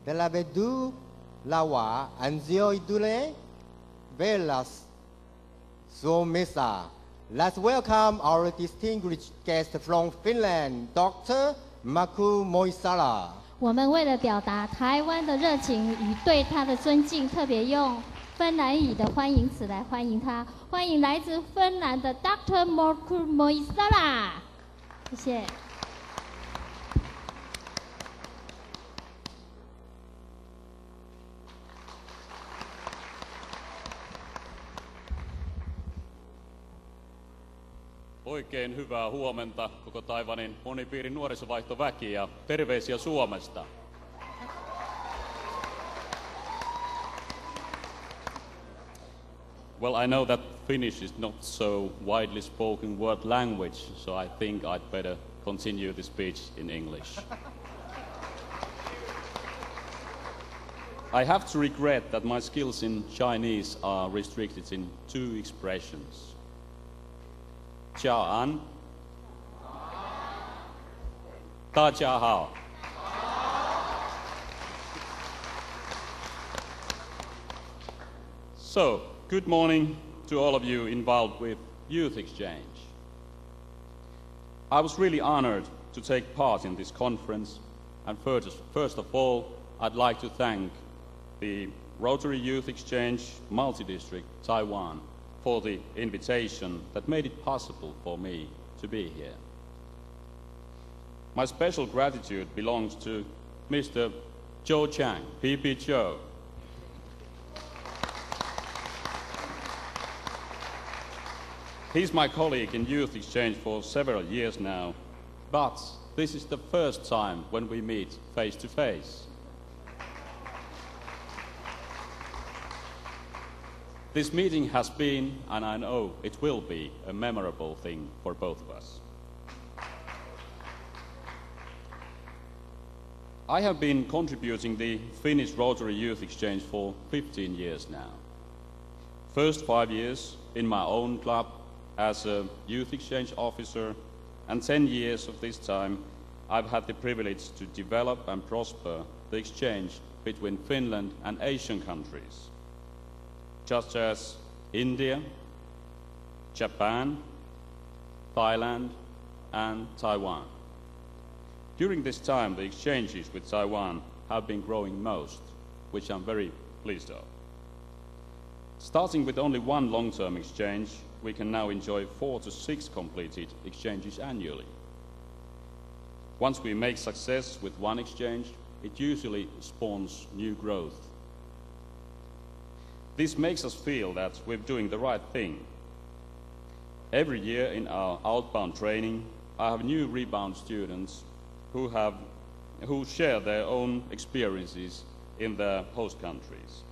Belavedu Lawa Anzio Idule Velas Somesa. Let's welcome our distinguished guest from Finland, Dr. Markku MOISLA. 我们为了表达台湾的热情与对他的尊敬，特别用芬兰语的欢迎词来欢迎他。欢迎来自芬兰的 Dr. Markku MOISLA， 谢谢。Oikein hyvää huomenta koko Taiwanin monipiirin nuorisovaihtoväki ja terveisiä Suomesta. Well, I know that Finnish is not so widely spoken word language, so I think I'd better continue the speech in English. I have to regret that my skills in Chinese are restricted in 2 expressions. 早安，大家好。So, good morning to all of you involved with youth exchange. I was really honored to take part in this conference, and first of all, I'd like to thank the Rotary Youth Exchange Multi-District Taiwan for the invitation that made it possible for me to be here. My special gratitude belongs to Mr. Joe Chang, PP Joe. He's my colleague in Youth Exchange for several years now, but this is the first time when we meet face to face. This meeting has been, and I know it will be, a memorable thing for both of us. I have been contributing the Finnish Rotary Youth Exchange for 15 years now. First 5 years in my own club as a youth exchange officer, and 10 years of this time I've had the privilege to develop and prosper the exchange between Finland and Asian countries, such as India, Japan, Thailand, and Taiwan. During this time, the exchanges with Taiwan have been growing most, which I'm very pleased of. Starting with only 1 long-term exchange, we can now enjoy 4 to 6 completed exchanges annually. Once we make success with 1 exchange, it usually spawns new growth. This makes us feel that we're doing the right thing. Every year in our outbound training, I have new rebound students who share their own experiences in their host countries.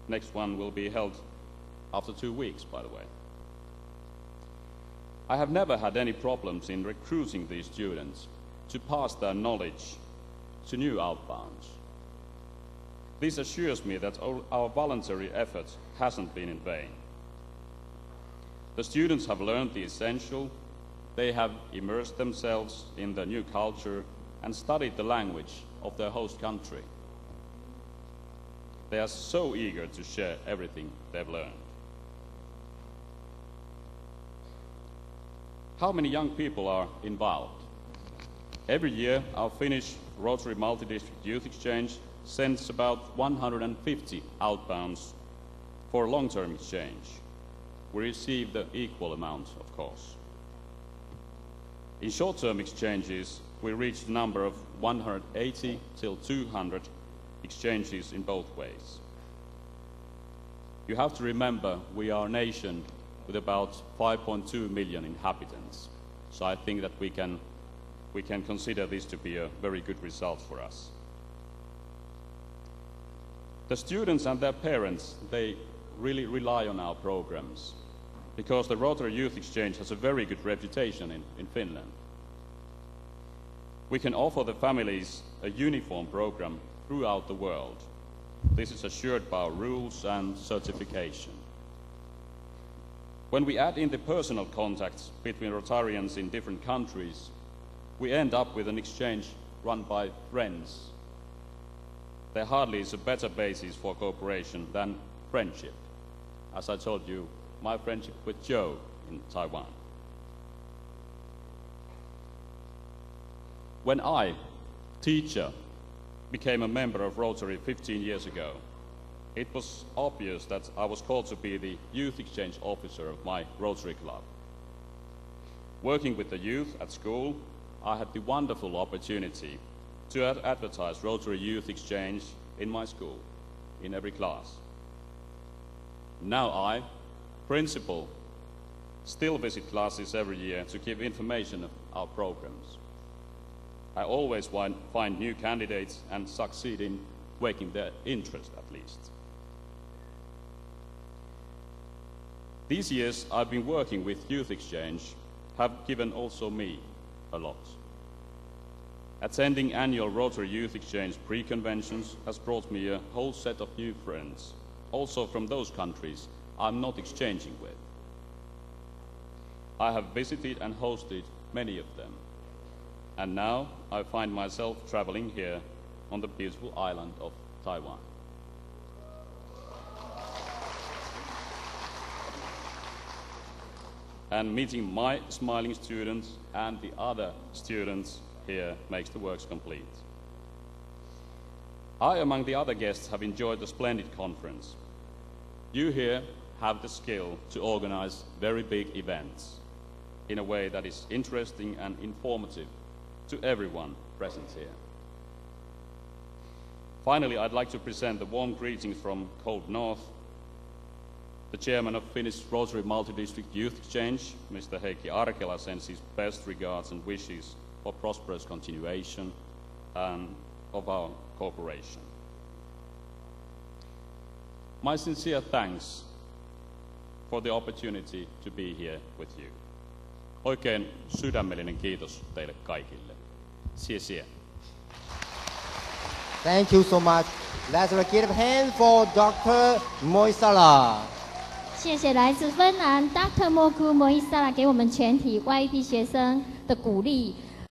Next one will be held after 2 weeks, by the way. I have never had any problems in recruiting these students to pass their knowledge to new outbounds. This assures me that our voluntary effort hasn't been in vain. The students have learned the essential, they have immersed themselves in the new culture and studied the language of their host country. They are so eager to share everything they've learned. How many young people are involved? Every year, our Finnish Rotary Multi-District Youth Exchange sends about 150 outbounds for long-term exchange. We receive the equal amount, of course. In short-term exchanges, we reach the number of 180 till 200 exchanges in both ways. You have to remember we are a nation with about 5.2 million inhabitants, so I think that we can consider this to be a very good result for us. The students and their parents, they really rely on our programs because the Rotary Youth Exchange has a very good reputation in Finland. We can offer the families a uniform program throughout the world. This is assured by our rules and certification. When we add in the personal contacts between Rotarians in different countries, we end up with an exchange run by friends. there hardly is a better basis for cooperation than friendship. As I told you, my friendship with Joe in Taiwan. When I, teacher, became a member of Rotary 15 years ago, it was obvious that I was called to be the youth exchange officer of my Rotary Club. Working with the youth at school, I had the wonderful opportunity to advertise Rotary Youth Exchange in my school, in every class. Now I, principal, still visit classes every year to give information of our programs. I always find new candidates and succeed in waking their interest at least. These years I've been working with Youth Exchange have given also me a lot. Attending annual Rotary Youth Exchange pre-conventions has brought me a whole set of new friends, also from those countries I'm not exchanging with. I have visited and hosted many of them, and now I find myself traveling here on the beautiful island of Taiwan. And meeting my smiling students and the other students here makes the works complete. I, among the other guests, have enjoyed the splendid conference. You here have the skill to organize very big events in a way that is interesting and informative to everyone present here. Finally, I'd like to present the warm greetings from cold north, the chairman of Finnish Rotary Multi-District Youth Exchange, Mr. Heikki Arkela, sends his best regards and wishes for prosperous continuation of our cooperation. My sincere thanks for the opportunity to be here with you. Oikein sydämellinen kiitos teille kaikille. 谢谢. Thank you so much. Let's give a hand for Dr. MOISLA. 谢谢来自芬兰 Dr. Markku MOISLA 给我们全体 YEP 学生的鼓励。